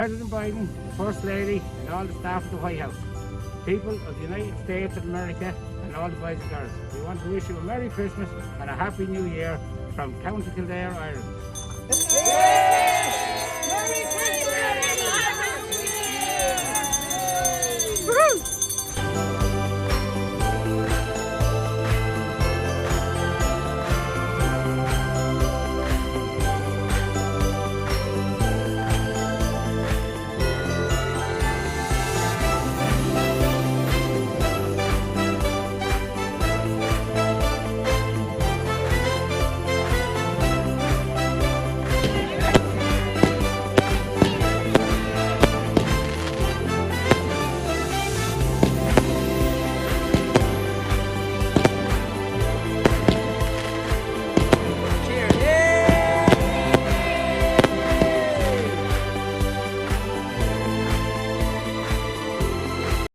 President Biden, First Lady, and all the staff of the White House, people of the United States of America, and all the boys and girls. We want to wish you a Merry Christmas and a Happy New Year from County Kildare, Ireland. Merry Christmas!